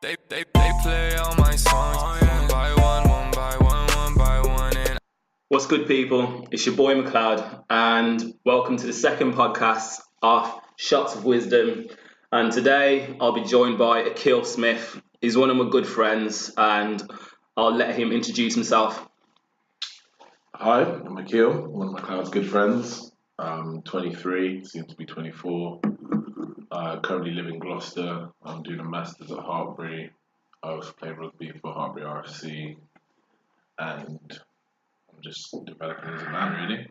They play all my songs one by one, one by one, one by one. And What's good, people? It's your boy McLeod, and welcome to the second podcast of Shots of Wisdom. And today I'll be joined by Aquile Smith. He's one of my good friends, and I'll let him introduce himself. Hi, I'm Aquile, one of McLeod's good friends. I'm 23, soon to be 24. Currently live in Gloucester. I'm doing a Masters at Hartbury. I also play rugby for Hartbury RFC, and I'm just developing as a man, really.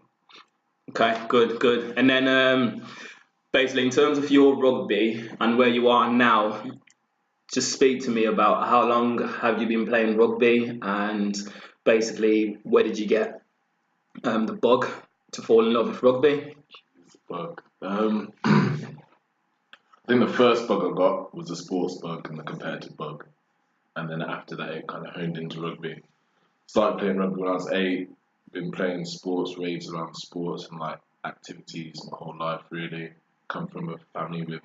Okay, good. And then basically in terms of your rugby and where you are now, just speak to me about how long have you been playing rugby, and basically where did you get the bug to fall in love with rugby? It's a bug. I think the first bug I got was the sports bug and the competitive bug, and then after that it kind of honed into rugby. Started playing rugby when I was 8. Been playing sports, raves around sports and like activities my whole life, really. Come from a family with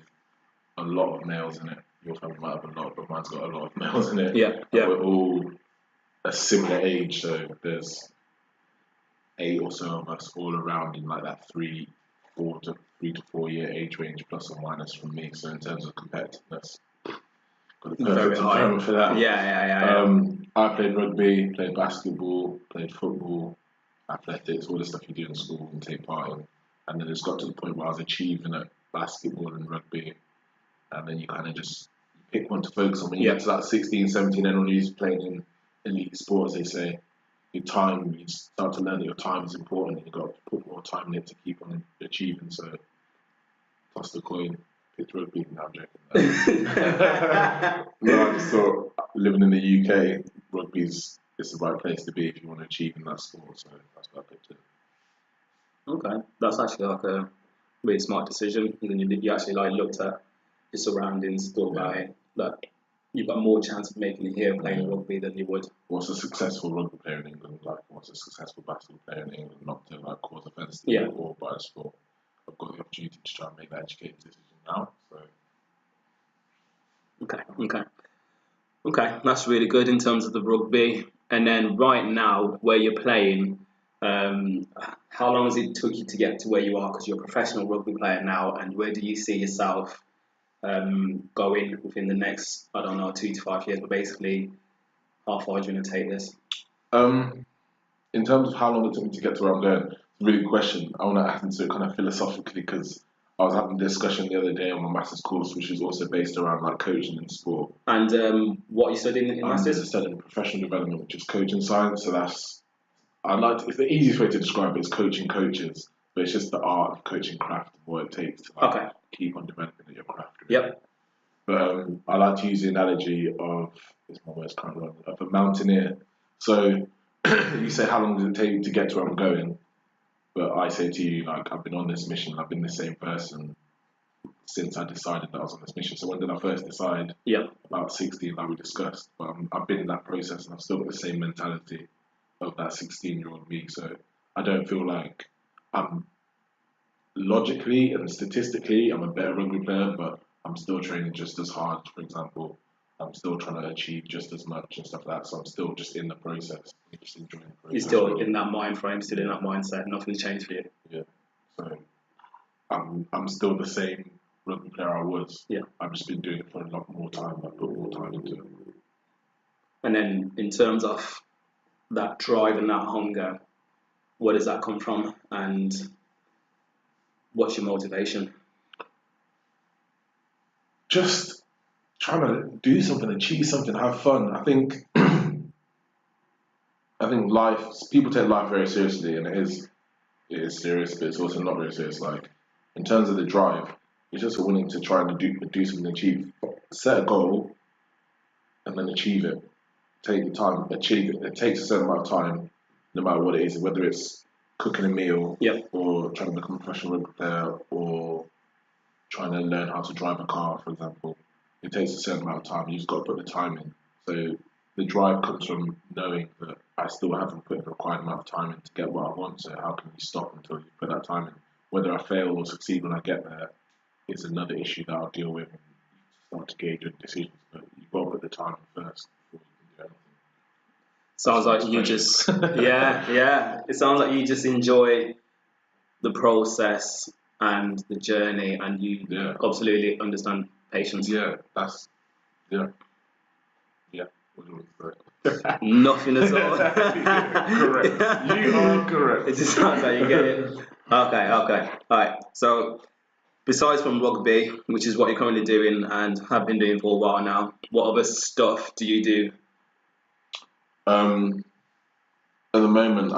a lot of males in it. Your family might have a lot, but mine's got a lot of males in it. Yeah. And we're all a similar age, so there's 8 or so of us all around in like that 3 to 4 year age range, plus or minus from me. So in terms of competitiveness, got the Very perfect high. environment for that. Yeah. I played rugby, played basketball, played football, athletics, all the stuff you do in school and take part in. And then it's got to the point where I was achieving at basketball and rugby. And then you kind of just pick one to focus on. When you get to like 16, 17, and when you're playing in elite sports, they say you start to learn that your time is important and you've got to put more time in it to keep on achieving. So toss the coin, picked rugby, now I'm joking. No, I just thought living in the UK, rugby's the right place to be if you want to achieve in that sport. So that's what I picked it. Okay, that's actually like a really smart decision. And then you actually like looked at your surroundings, thought about it, that you've got more chance of making it here playing rugby than you would. What's a successful rugby player in England like? What's a successful basketball player in England? Not to like cause offence to people or by the sport. I've got the opportunity to try and make that educated decision now. So Okay, that's really good in terms of the rugby. And then right now, where you're playing, how long has it took you to get to where you are? Because you're a professional rugby player now, and where do you see yourself going within the next, 2 to 5 years? But basically, how far do you want to take this? in terms of how long it took me to get to where I'm going, it's a really good question. I want to answer it kind of philosophically because I was having a discussion the other day on my master's course, which is also based around like coaching in sport. And what are you studying in I'm masters? studying professional development, which is coaching science. So it's the easiest way to describe it is coaching coaches, but it's just the art of coaching craft and what it takes to keep on developing your craft. Really. Yep. But I like to use the analogy of, it's my words kind of wrong, of a mountaineer. So you say, how long does it take to get to where I'm going? But I say to you, like, I've been on this mission, I've been the same person since I decided that I was on this mission. So when did I first decide? Yeah. About 16, like we discussed. But I've been in that process and I've still got the same mentality of that 16-year-old me. So I don't feel like I'm logically and statistically, I'm a better rugby player, but I'm still training just as hard, for example. I'm still trying to achieve just as much and stuff like that. So I'm still just in the process. I'm just enjoying the process. You're still in that mind frame, still in that mindset. Nothing's changed for you. Yeah. So I'm still the same rugby player I was. Yeah. I've just been doing it for a lot more time. I put more time into it. And then in terms of that drive and that hunger, where does that come from? And what's your motivation? Just trying to do something, achieve something, have fun. I think life, people take life very seriously, and it is serious, but it's also not very serious. Like, in terms of the drive, you're just willing to try and do something, achieve, set a goal, and then achieve it. Take the time, achieve it. It takes a certain amount of time, no matter what it is, whether it's cooking a meal, or trying to become a professional rugby player, or trying to learn how to drive a car, for example. It takes a certain amount of time. You just got to put the time in. So the drive comes from knowing that I still haven't put the required amount of time in to get what I want. So how can you stop until you put that time in? Whether I fail or succeed when I get there is another issue that I'll deal with and start to gauge your decisions. But you've got to put at the time first before you can do anything. Sounds like you just, yeah. It sounds like you just enjoy the process and the journey, and you absolutely understand patience. Yeah, that's yeah. What do you want to say? Nothing at all. Correct. You are correct. It just sounds like you get it. Okay. All right. So, besides from rugby, which is what you're currently doing and have been doing for a while now, what other stuff do you do? At the moment,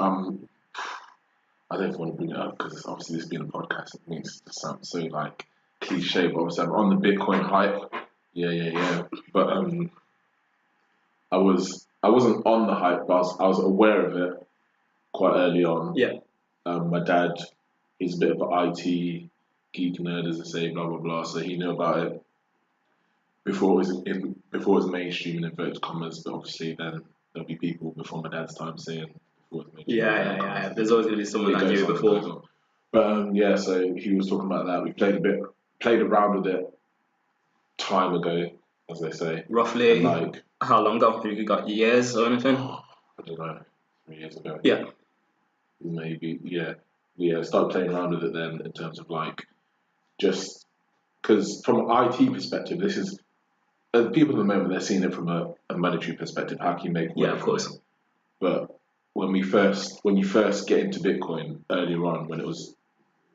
I don't want to bring it up because obviously this being a podcast, it makes it sound so like cliche. But obviously, I'm on the Bitcoin hype. Yeah. But I wasn't on the hype, but I was aware of it quite early on. Yeah. My dad, he's a bit of an IT geek nerd, as I say, blah blah blah. So he knew about it before it was mainstream in inverted commas. But obviously, then there'll be people before my dad's time saying before it's mainstream. Yeah. There's always going to be someone that knew before. But so he was talking about that. We played around with it time ago, as they say. Roughly, like how long ago? Have you got years or anything? I don't know, 3 years ago. Yeah. Maybe, yeah. Started playing around with it then in terms of like, just because from an IT perspective, this is people at the moment they're seeing it from a monetary perspective. How can you make money? Yeah, of course. It? But when you first get into Bitcoin earlier on, when it was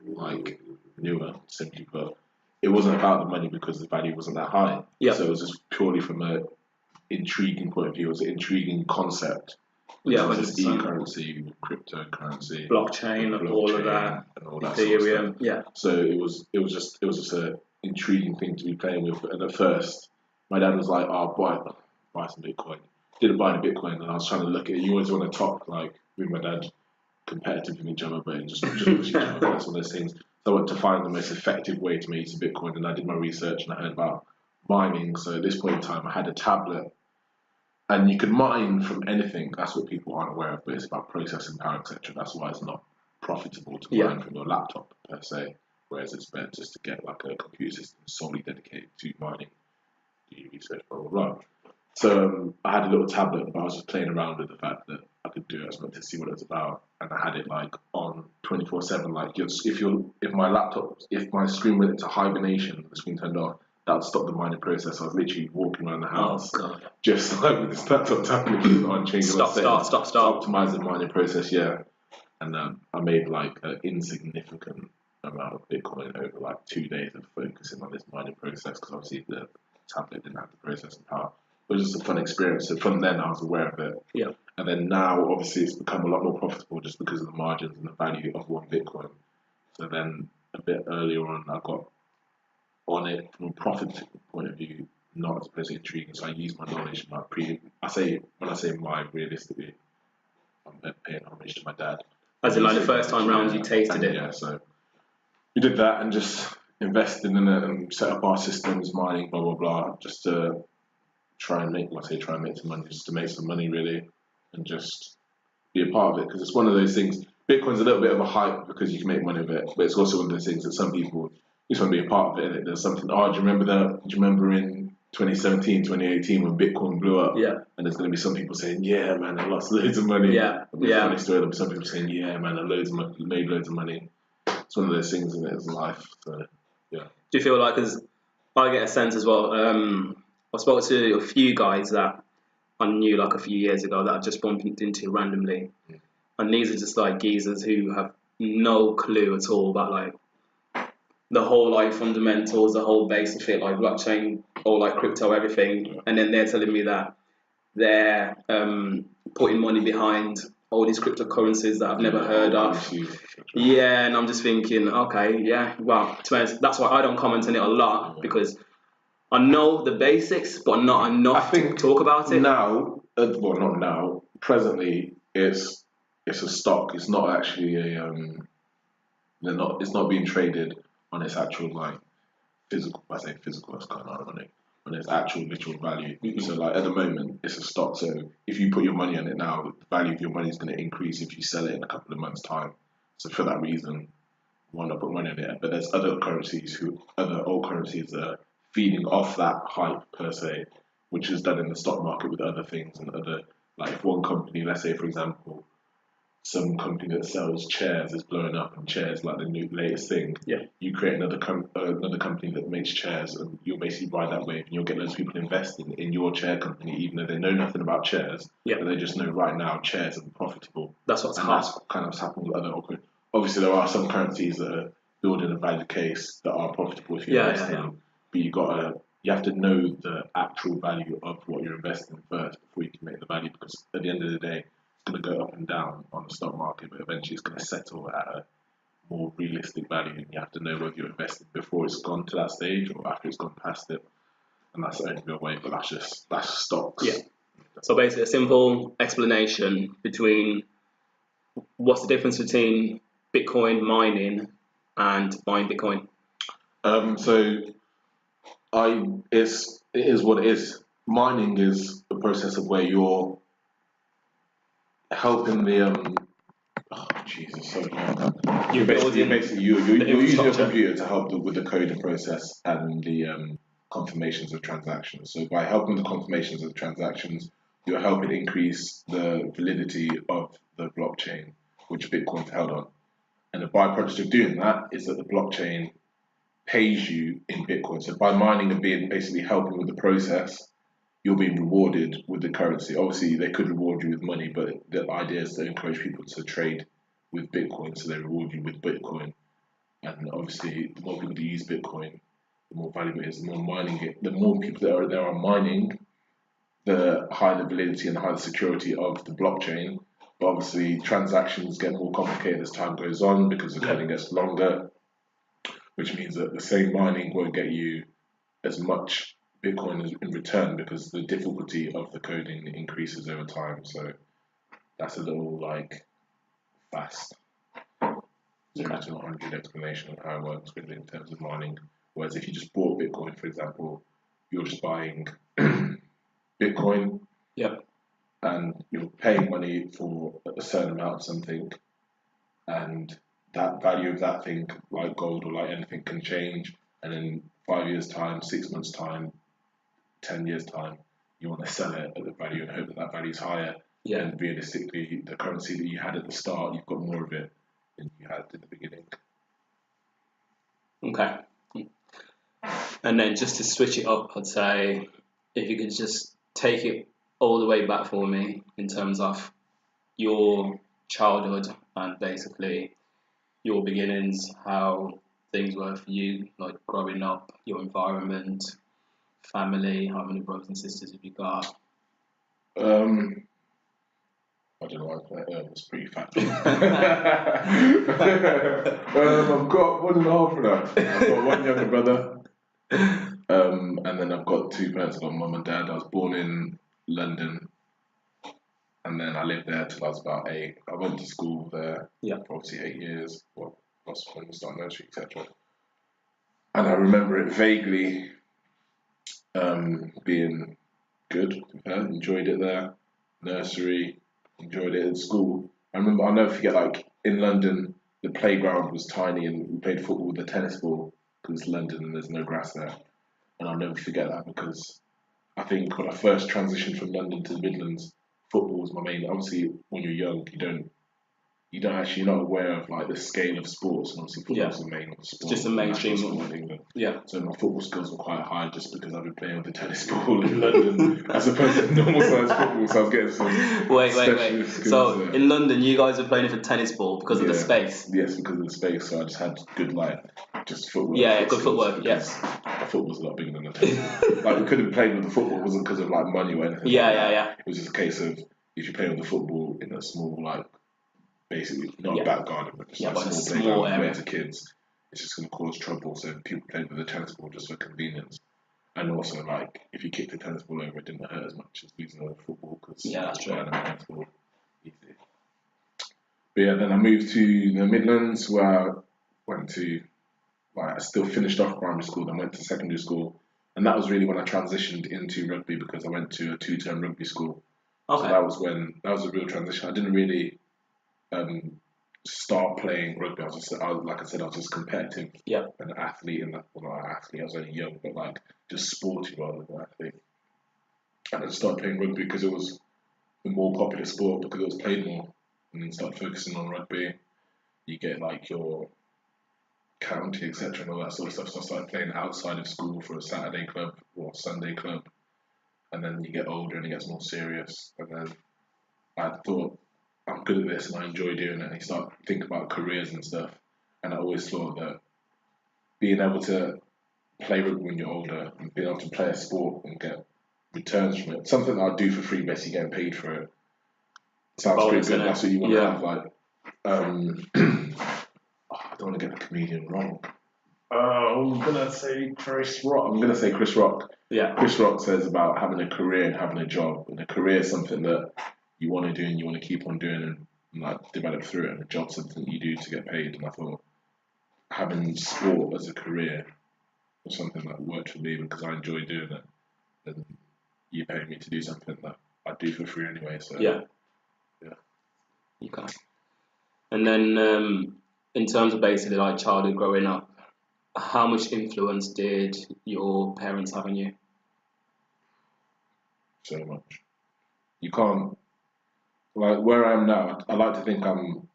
like newer, simply put, it wasn't about the money because the value wasn't that high. Yeah. So it was just purely from a intriguing point of view. It was an intriguing concept. Yeah, just e-currency, cryptocurrency, blockchain, all of that, and all that Ethereum. Sort of stuff. Yeah. So it was just an intriguing thing to be playing with. And at first, my dad was like, "Oh, buy some Bitcoin." Didn't buy the Bitcoin, and I was trying to look at it. You always want to talk like with my dad, competitive with each other, but just push each other. That's one of those things. So I went to find the most effective way to make use of Bitcoin, and I did my research and I heard about mining. So at this point in time, I had a tablet. And you could mine from anything. That's what people aren't aware of, but it's about processing power, etc. That's why it's not profitable to mine from your laptop per se. Whereas it's better just to get like a computer system solely dedicated to mining, do your research, blah blah blah. So I had a little tablet, but I was just playing around with the fact that I could do it. I just wanted to see what it was about, and I had it like on 24/7. Like if my screen went into hibernation, the screen turned off, that would stop the mining process. I was literally walking around the house, just like with this laptop tablet on, changing stop, optimize the mining process. Yeah, and I made like an insignificant amount of Bitcoin over like 2 days of focusing on this mining process because obviously the tablet didn't have the processing power. It was just a fun experience. So from then I was aware of it. Yeah. And then now obviously it's become a lot more profitable just because of the margins and the value of one Bitcoin. So then a bit earlier on I got on it from a profit point of view, not as opposed to intriguing. So I use my knowledge, when I say my realistically, I'm paying homage to my dad. As in like the first time round you tasted it. Yeah, so we did that and just invested in it and set up our systems, mining, blah blah blah, just to try and make some money, just to make some money really, and just be a part of it because it's one of those things. Bitcoin's a little bit of a hype because you can make money with it, but it's also one of those things that some people just want to be a part of it. There's something. Oh, do you remember in 2017, 2018 when Bitcoin blew up? Yeah. And there's going to be some people saying, "Yeah, man, I lost loads of money." Yeah. Funny story. There'll be some people saying, "Yeah, man, I made loads of money." It's one of those things in it. It's life. So yeah. Do you feel like, because I get a sense as well, I spoke to a few guys that I knew like a few years ago that I just bumped into randomly. And these are just like geezers who have no clue at all about like the whole like fundamentals, the whole base of it, like blockchain or like crypto, everything. And then they're telling me that they're putting money behind all these cryptocurrencies that I've never heard of. Yeah, and I'm just thinking, okay, yeah, well, that's why I don't comment on it a lot because I know the basics, but not enough to talk about it. Now, well, not now. Presently, it's a stock. It's not actually it's not being traded on its actual like physical. I say physical. That's kind of ironic. On its actual literal value. Mm-hmm. So like at the moment, it's a stock. So if you put your money on it now, the value of your money is going to increase if you sell it in a couple of months' time. So for that reason, why not put money on it? But there's other old currencies that are feeding off that hype per se, which is done in the stock market with other things and other, like if one company, let's say for example, some company that sells chairs is blowing up and chairs like the new latest thing. Yeah. You create another company that makes chairs and you'll basically ride that wave and you'll get those people investing in your chair company even though they know nothing about chairs. Yeah. But they just know right now chairs are profitable. That's what's and that's kind of what's happening with other. Obviously, there are some currencies that are building a value case that are profitable if you invest in them. But you have to know the actual value of what you're investing in first before you can make the value, because at the end of the day, it's going to go up and down on the stock market, but eventually it's going to settle at a more realistic value, and you have to know whether you're investing before it's gone to that stage or after it's gone past it. And that's the only real way, but that's stocks. Yeah. So basically, a simple explanation between what's the difference between Bitcoin mining and buying Bitcoin. It is what it is. Mining is the process of where you're helping the Jesus, sorry. You're using your computer to help with the coding process and the confirmations of transactions. So by helping the confirmations of transactions, you're helping increase the validity of the blockchain, which Bitcoin's held on. And the byproduct of doing that is that the blockchain pays you in Bitcoin. So by mining and being basically helping with the process, you're being rewarded with the currency. Obviously, they could reward you with money, but the idea is to encourage people to trade with Bitcoin, so they reward you with Bitcoin. And obviously, the more people that use Bitcoin, the more valuable it is. The more mining it, the more people that are mining, the higher the validity and the higher the security of the blockchain. But obviously, transactions get more complicated as time goes on because the coding gets longer, which means that the same mining won't get you as much Bitcoin in return because the difficulty of the coding increases over time. So that's a little fast 0 to 100 explanation of how it works really in terms of mining. Whereas if you just bought Bitcoin, for example, you're just buying Bitcoin. Yep. And you're paying money for a certain amount of something, and that value of that thing, like gold or like anything, can change. And in 5 years' time, 6 months' time, 10 years' time, you want to sell it at the value and hope that that value is higher. Yeah. And realistically, the currency that you had at the start, you've got more of it than you had at the beginning. Okay. And then just to switch it up, I'd say if you could just take it all the way back for me in terms of your childhood and basically your beginnings, how things were for you, like growing up, your environment, family, how many brothers and sisters have you got? I don't know why it's pretty factual. I've got 1.5 for that. I've got one younger brother, and then I've got two parents. I've got mum and dad. I was born in London, and then I lived there till I was about 8. I went to school there for obviously 8 years, plus when we started nursery, etc. And I remember it vaguely being good. Enjoyed it there. Nursery, enjoyed it at school. I'll never forget, in London, the playground was tiny and we played football with a tennis ball because it's London and there's no grass there. And I'll never forget that because I think when I first transitioned from London to the Midlands, football was my main. Obviously, when you're young, you're not aware of the scale of sports, and obviously football is the main sport. It's just a mainstream sport in England. Yeah. So my football skills were quite high just because I've been playing with the tennis ball in London as opposed to normal size football. So I was getting some wait. skills So there. in London, you guys were playing for tennis ball because of the space. Yes, because of the space. So I just had good just footwork. Yeah, good footwork. Yes. Football's a lot bigger than the tennis. We couldn't play with the football. It wasn't because of money or anything. Yeah. It was just a case of if you play with the football in a small basically not a back garden, but just a small area to kids, it's just going to cause trouble. So people played with the tennis ball just for convenience. And also, if you kicked the tennis ball over, it didn't hurt as much as losing a football because that's true. Tennis ball easy. But yeah, then I moved to the Midlands where I went to, I still finished off primary school, then went to secondary school, and that was really when I transitioned into rugby because I went to a 2-term rugby school. Okay. So that was a real transition. I didn't really start playing rugby. I was just competitive. Yeah. An athlete, not an athlete. I was only young, but just sporty rather than athlete. And I just started playing rugby because it was the more popular sport, because it was played more. And then start focusing on rugby. You get like your county, etc., and all that sort of stuff. So I started playing outside of school for a Saturday club or Sunday club. And then you get older and it gets more serious. And then I thought, I'm good at this and I enjoy doing it. And you start thinking about careers and stuff. And I always thought that being able to play rugby when you're older and being able to play a sport and get returns from it, something that I do for free, basically getting paid for it, sounds pretty good. That's what you want to have. Like, I don't want to get the comedian wrong. I'm gonna say Chris Rock. I'm gonna say Chris Rock. Yeah. Chris Rock says about having a career and having a job, and a career is something that you want to do and you want to keep on doing and like develop through it. And a job's something you do to get paid. And I thought having sport as a career was something that worked for me because I enjoy doing it. And you pay me to do something that I do for free anyway. So yeah. Okay. And then in terms of basically like childhood growing up, how much influence did your parents have on you? So much. You can't, like where I am now. I like to think I'm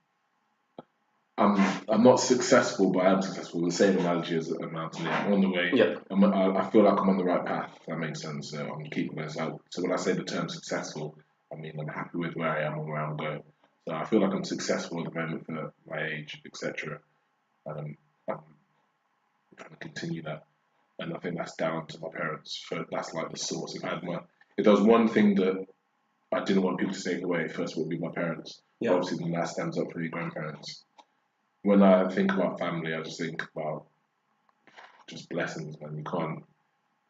not successful, but I am successful. The same analogy as a mountaineer. I'm on the way. Yeah. I feel like I'm on the right path. If that makes sense. So I'm keeping myself. So when I say the term successful, I mean I'm happy with where I am and where I'm going. So I feel like I'm successful at the moment for my age, etc. And I'm trying to continue that. And I think that's down to my parents. That's like the source. If there was one thing that I didn't want people to take away, first would be my parents. Yeah. Obviously, then that stands up for your grandparents. When I think about family, I just think about just blessings, man.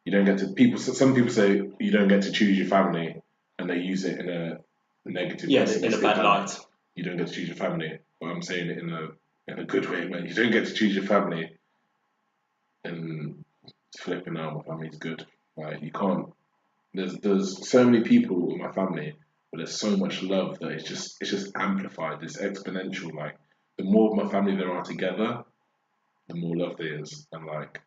You don't get to, some people say you don't get to choose your family and they use it in a negative way. In a bad light. You don't get to choose your family. But I'm saying it in a good way, man. You don't get to choose your family and flipping out, my family's good. Like you can't, there's so many people in my family, but there's so much love that it's just amplified, it's exponential. Like the more of my family there are together, the more love there is, and like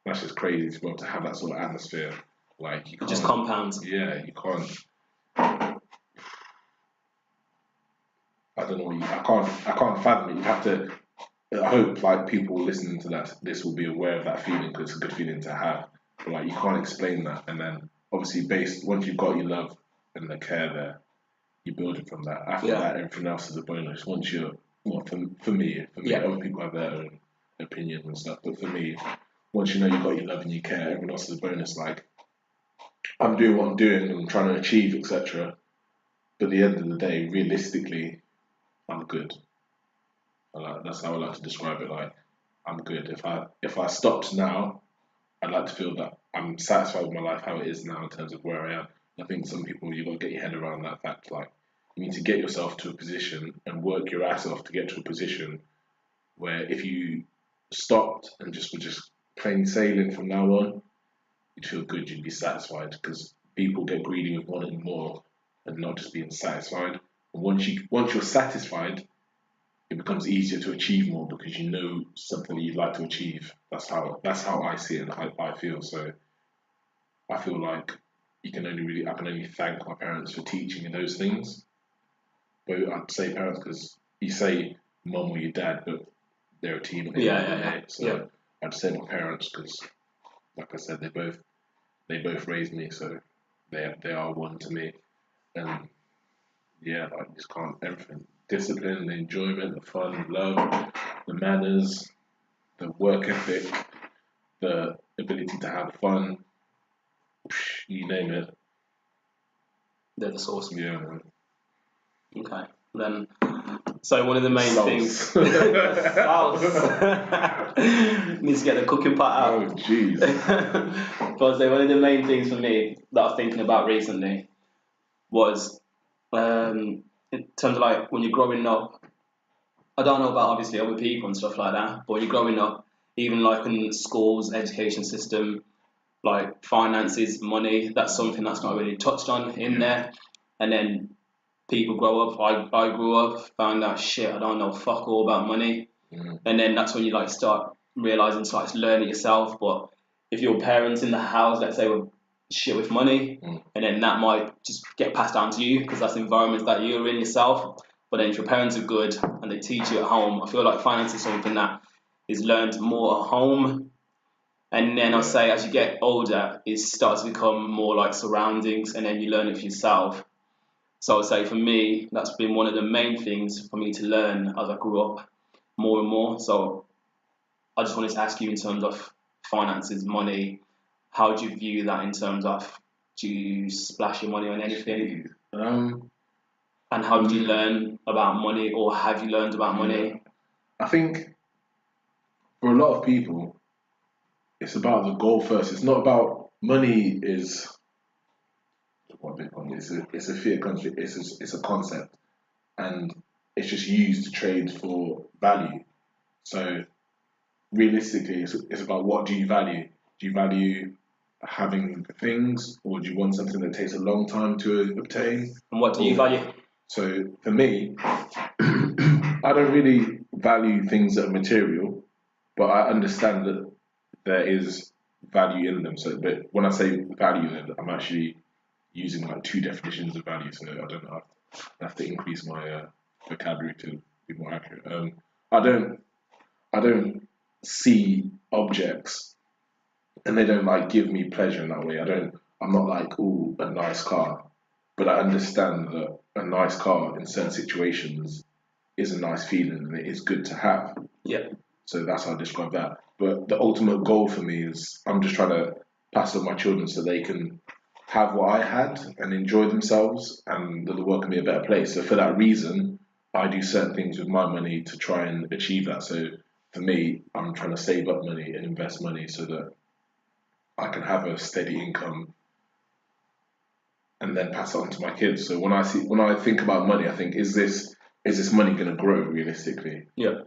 that's just crazy to be able to have that sort of atmosphere. Like you can't, it just compounds. Yeah, you can't. I don't know. I can't fathom it. You have to. I hope like people listening to this will be aware of that feeling because it's a good feeling to have. But like you can't explain that, and then obviously once you've got your love and the care there, you build it from that. After that, everything else is a bonus. Once you're, well, for me, other people have their own opinions and stuff, but for me, once you know you've got your love and your care, everyone else is a bonus. Like I'm doing what I'm doing and I'm trying to achieve, etc. But at the end of the day, realistically, I'm good. That's how I like to describe it. Like I'm good. If I stopped now, I'd like to feel that I'm satisfied with my life how it is now in terms of where I am. I think some people you've got to get your head around that fact. Like you need to get yourself to a position and work your ass off to get to a position where if you stopped and were just plain sailing from now on, you'd feel good. You'd be satisfied because people get greedy with wanting more and not just being satisfied. And once you're satisfied, it becomes easier to achieve more because you know something that you'd like to achieve. That's how I see it and I feel. So I feel like I can only thank my parents for teaching me those things. But I'd say parents because you say mum or your dad, but they're a team. So I'd say my parents because, like I said, they both raised me, so they are one to me. And yeah, like you just can't everything. Discipline, the enjoyment, the fun, the love, the manners, the work ethic, the ability to have fun, you name it. They're the source. Yeah, man. Okay. Then, so one of the main things. Needs to get the cooking pot out. Oh, jeez. But so one of the main things for me that I was thinking about recently was in terms of like when you're growing up. I don't know about obviously other people and stuff like that, but when you're growing up, even like in schools, education system, like finances, money, that's something that's not really touched on in there. And then people grow up. I grew up, found out shit. I don't know fuck all about money, and then that's when you like start realizing, start learning yourself. But if your parents in the house, let's say, were shit with money, and then that might just get passed down to you because that's the environment that you're in yourself. But then if your parents are good and they teach you at home, I feel like finance is something that is learned more at home. And then I'll say as you get older, it starts to become more like surroundings, and then you learn it for yourself. So I'd say for me, that's been one of the main things for me to learn as I grew up more and more. So I just wanted to ask you in terms of finances, money, how do you view that in terms of, do you splash your money on anything? And how did you learn about money, or have you learned about money? I think for a lot of people, it's about the goal first. It's not about money. Is what Bitcoin is. It's a fiat country. It's a concept, and it's just used to trade for value. So realistically, it's about what do you value? Do you value having things, or do you want something that takes a long time to obtain? And what do you value? So for me, I don't really value things that are material, but I understand that there is value in them. So, but when I say value, I'm actually using like two definitions of value. So I don't know. I have to increase my vocabulary to be more accurate. I don't see objects, and they don't like give me pleasure in that way. I'm not like, ooh, a nice car, but I understand that a nice car in certain situations is a nice feeling and it is good to have. Yeah. So that's how I describe that. But the ultimate goal for me is I'm just trying to pass on my children so they can have what I had and enjoy themselves, and that the world can be a better place. So for that reason, I do certain things with my money to try and achieve that. So for me, I'm trying to save up money and invest money so that I can have a steady income and then pass it on to my kids. So when I think about money, I think, is this money going to grow realistically? Yeah.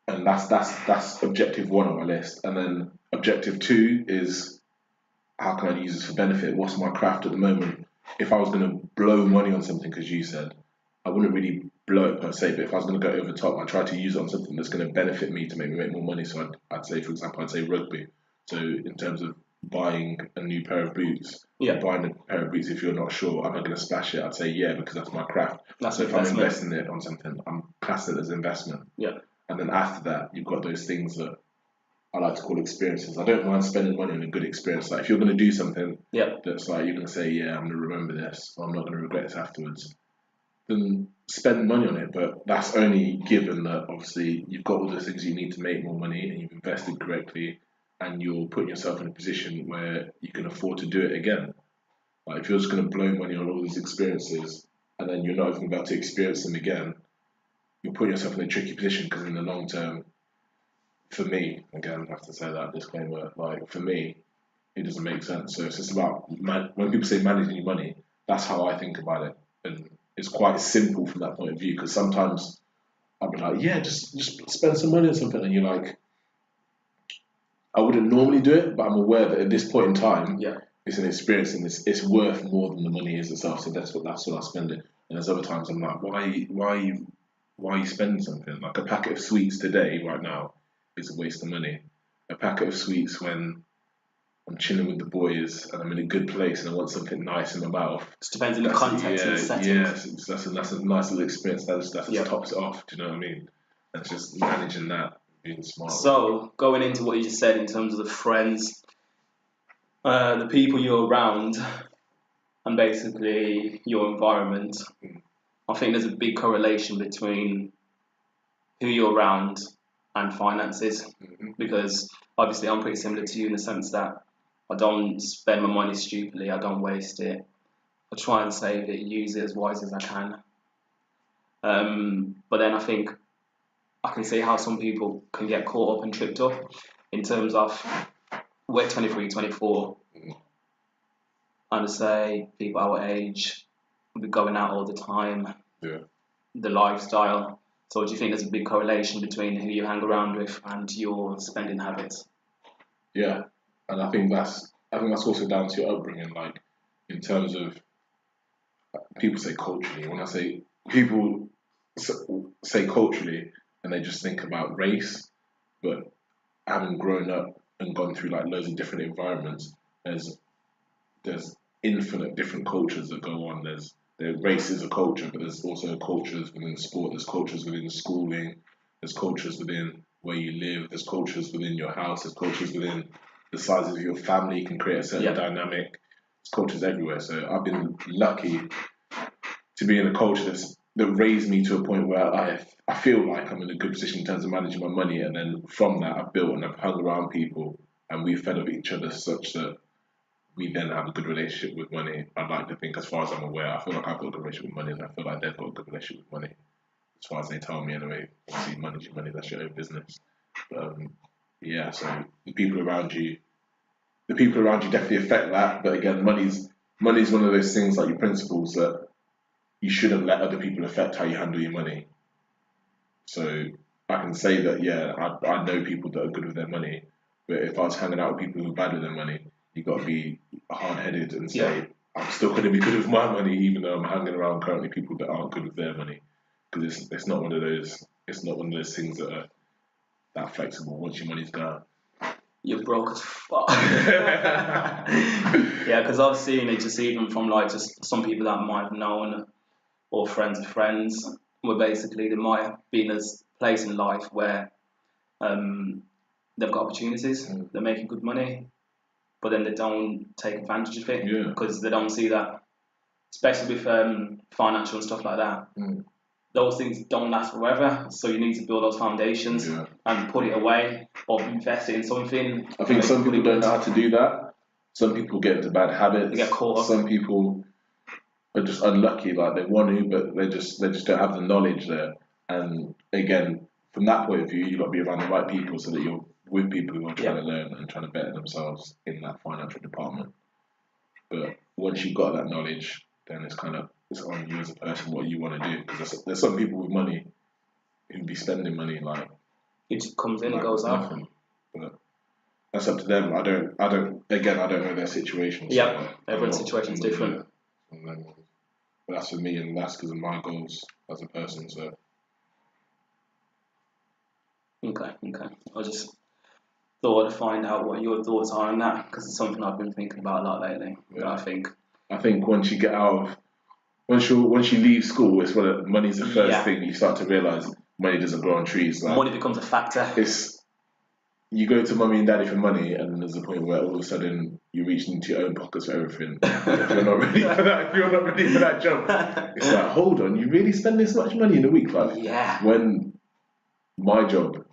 And that's objective one on my list. And then objective two is, how can I use this for benefit? What's my craft at the moment? If I was going to blow money on something, as you said, I wouldn't really blow it per se, but if I was going to go over the top, I'd try to use it on something that's going to benefit me to make me make more money. So I'd say, for example, I'd say rugby. So in terms of buying a new pair of boots, buying a pair of boots, if you're not sure, am I going to splash it? I'd say yeah, because that's my craft. So if I'm investing it on something, I'm classing it as investment. Yeah. And then after that, you've got those things that I like to call experiences. I don't mind spending money on a good experience. Like if you're going to do something that's like, you're going to say, yeah, I'm going to remember this, or I'm not going to regret this afterwards, then spend money on it. But that's only given that obviously you've got all the things you need to make more money and you've invested correctly and you're putting yourself in a position where you can afford to do it again. Like if you're just going to blow money on all these experiences and then you're not even about to experience them again, you're putting yourself in a tricky position, because in the long term, for me, again, I have to say that disclaimer, like for me, it doesn't make sense. So it's just about, when people say managing your money, that's how I think about it. And it's quite simple from that point of view, because sometimes I'll be like, yeah, just spend some money on something, and you're like, I wouldn't normally do it, but I'm aware that at this point in time, it's an experience and it's worth more than the money is itself. So that's what I spend it. And there's other times I'm like, why are you spending something? Like a packet of sweets today, right now, is a waste of money. A packet of sweets when I'm chilling with the boys and I'm in a good place and I want something nice in my mouth. It depends on the context and the setting. Yeah, that's a nice little experience. That just tops it off. Do you know what I mean? And it's just managing that, being smart. So going into what you just said in terms of the friends, the people you're around, and basically your environment, I think there's a big correlation between who you're around and finances, because obviously I'm pretty similar to you in the sense that I don't spend my money stupidly, I don't waste it, I try and save it, use it as wise as I can. But then I think I can see how some people can get caught up and tripped up in terms of, we're 23, 24, and I say people our age, we're going out all the time, the lifestyle. So do you think there's a big correlation between who you hang around with and your spending habits? Yeah, and I think that's also down to your upbringing. Like in terms of, people say culturally. When I say, people say culturally, and they just think about race, but having grown up and gone through like loads of different environments, there's there's infinite different cultures that go on. Race is a culture, but there's also cultures within sport. There's cultures within schooling. There's cultures within where you live. There's cultures within your house. There's cultures within the size of your family can create a certain dynamic. There's cultures everywhere. So I've been lucky to be in a culture that raised me to a point where I feel like I'm in a good position in terms of managing my money, and then from that I've built and I've hung around people and we've fed off each other such that we then have a good relationship with money. I'd like to think, as far as I'm aware, I feel like I've got a good relationship with money, and I feel like they've got a good relationship with money. As far as they tell me anyway, obviously money's your money, that's your own business. But yeah, so the people around you definitely affect that. But again, money's one of those things, like your principles, that you shouldn't let other people affect how you handle your money. So I can say that, yeah, I know people that are good with their money, but if I was hanging out with people who are bad with their money, you've got to be hard-headed and say, I'm still going to be good with my money, even though I'm hanging around currently people that aren't good with their money. Because it's not one of those things that are that flexible. Once your money's gone, you're broke as fuck. Yeah, because I've seen it just even from like just some people that I might have known or friends of friends, where basically they might be in a place in life where they've got opportunities, they're making good money, but then they don't take advantage of it because they don't see that, especially with financial and stuff like that. Those things don't last forever, so you need to build those foundations and put it away or invest it in something. I think some people don't know how to do that. Some people get into bad habits. They get caught up. Some people are just unlucky, like they want to, but they just don't have the knowledge there. And again, from that point of view, you've got to be around the right people so that you're with people who are trying to learn and trying to better themselves in that financial department. But once you've got that knowledge, then it's on you as a person what you want to do. Because there's some people with money who be spending money like it just comes in and goes out. But that's up to them. I don't know their situation. Yeah, everyone's situation is different. But that's for me, and that's because of my goals as a person. So okay. I just thought I'd find out what your thoughts are on that, because it's something I've been thinking about a lot lately. Yeah. I think once you get once you leave school, it's when money's the first thing you start to realise. Money doesn't grow on trees. Like, money becomes a factor. You go to mummy and daddy for money, and then there's a point where all of a sudden you reach into your own pockets for everything. If you're not ready for that jump, it's like, hold on, you really spend this much money in a week? Like, when my job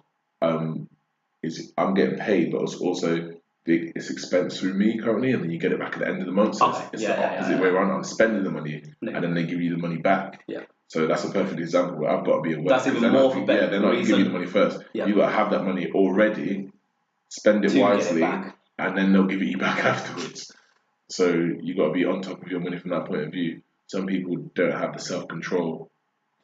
is I'm getting paid, but it's also it's expense through me currently, and then you get it back at the end of the month. So it's the opposite way around. I'm spending the money, and then they give you the money back. Yeah. So that's a perfect example where I've got to be aware. That's even more for better. They're not going to give you the money first. Yeah. You've got to have that money already, spend it wisely, and then they'll give it you back afterwards. So you've got to be on top of your money from that point of view. Some people don't have the self-control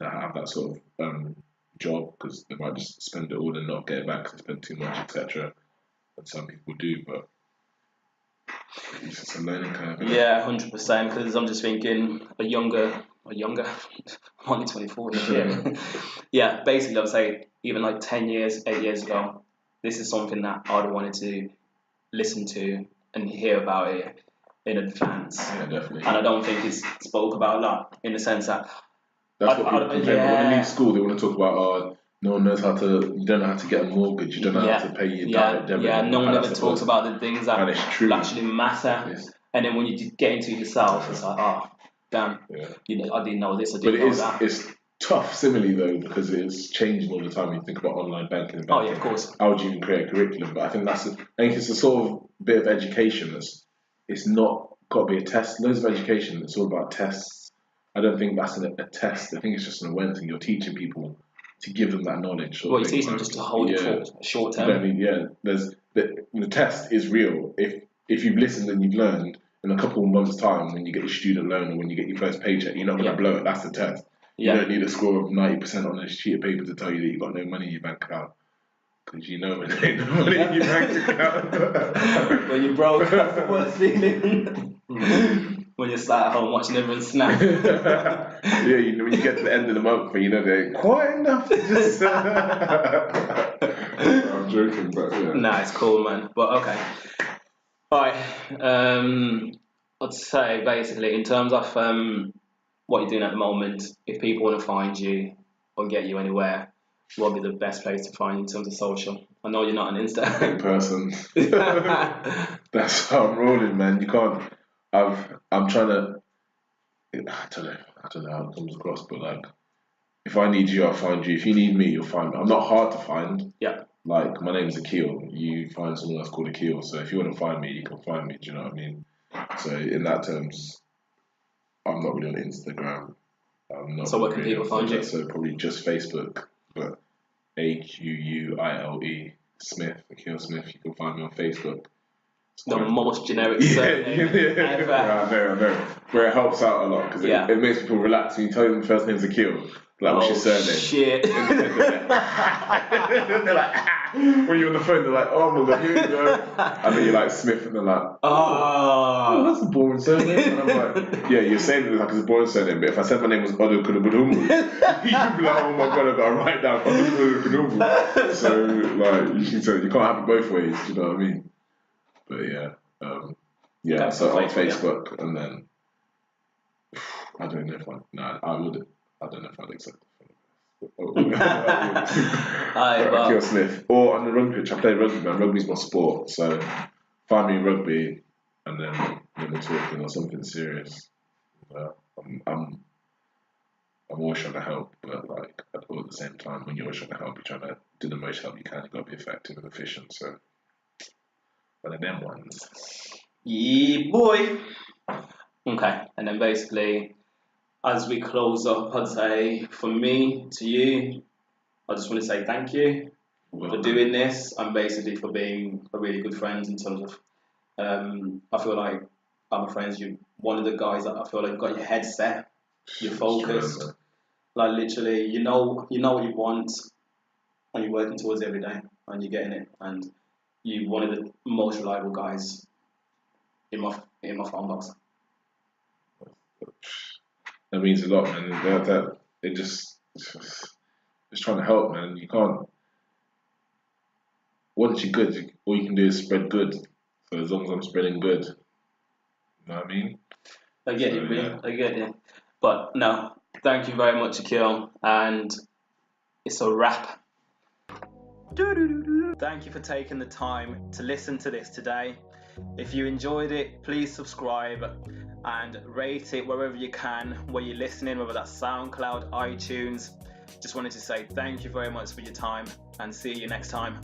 to have that sort of job, because they might just spend it all and not get it back because they spend too much, etc. And some people do, but it's just a learning curve. Yeah, 100%. Because I'm just thinking a younger. I'm only 24. Shit. Yeah, basically, I would say even like 8 years ago, this is something that I'd wanted to listen to and hear about it in advance. Yeah, definitely. And I don't think it's spoke about a lot, in the sense that that's what people complain about. When they leave school, they want to talk about, no one knows you don't know how to get a mortgage, you don't know how to pay your direct debit. Yeah, no one ever talks about the things that actually matter. Yes. And then when you get into it yourself, it's like, oh, damn, I didn't know this, I didn't know that. It's tough, similarly though, because it's changing all the time. You think about online banking. Oh yeah, of course. How would you even create a curriculum? But I think it's a sort of bit of education. It's not got to be a test. Loads of education. It's all about tests. I don't think that's a test. I think it's just an awareness thing. You're teaching people to give them that knowledge. Well, you teach them just to hold it for short term. There's the test is real. If you've listened and you've learned, in a couple of months' time, when you get your student loan or when you get your first paycheck, you're not going to blow it. That's the test. You don't need a score of 90% on a sheet of paper to tell you that you've got no money in your bank account. Because you know when there ain't no money in your bank account. When you're broke, that's the worst feeling. When you're sat at home watching everyone snap. When you get to the end of the month and you know there ain't quite enough to just... I'm joking, but yeah. Nah, it's cool, man. But okay. Alright. I'd say basically in terms of what you're doing at the moment, if people want to find you or get you anywhere, what would be the best place to find you in terms of social? I know you're not on Insta. In person. That's how I'm rolling, man. You can't. I'm trying to. I don't know how it comes across, but like, if I need you, I'll find you. If you need me, you'll find me. I'm not hard to find. Yeah. Like, my name's Aquile. You find someone else called Aquile. So if you want to find me, you can find me. Do you know what I mean? So in that terms, I'm not really on Instagram. I'm not So where can really people on find you? Snapchat, so probably just Facebook. But Aquile Smith, Aquile Smith. You can find me on Facebook. The most generic Yeah, surname ever. I know. Where it helps out a lot because it makes people relax. When you tell them the first name's Akil, like, what's your surname? Shit. They're like, when you're on the phone, they're like, oh my god, here you go. And then you're like Smith, and they're like, oh, that's a boring surname. And I'm like, yeah, you're saying it like it's a boring surname, but if I said my name was Odo Kudubudumu, you'd be like, oh my god, I gotta write down Odo Kudubudumu. So, like, you can't have it both ways, you know what I mean? But yeah, so on Facebook, and then I don't know if I don't know if I'd accept it. Akil Smith. Or on the rugby pitch, I play rugby, man. Rugby's my sport, so find me in rugby, and then we're talking or something serious. I'm always trying to help, but like at the same time, when you're always trying to help, you're trying to do the most help you can. You've got to be effective and efficient. So. One of them ones. Yeah, boy. Okay, and then basically, as we close up, I'd say from me to you, I just want to say thank you for doing this and basically for being a really good friend in terms of, I feel like I'm a friend. You're one of the guys that I feel like you've got your head set, you're focused, like literally, you know what you want, and you're working towards it every day, and you're getting it, and you're one of the most reliable guys in my phone box. That means a lot, man. That it just trying to help, man. You can't. Once you're good, all you can do is spread good. So as long as I'm spreading good, you know what I mean? I get you, man. I get you. But no, thank you very much, Akil, and it's a wrap. Thank you for taking the time to listen to this today. If you enjoyed it, please subscribe and rate it wherever you can, where you're listening, whether that's SoundCloud, iTunes. Just wanted to say thank you very much for your time and see you next time.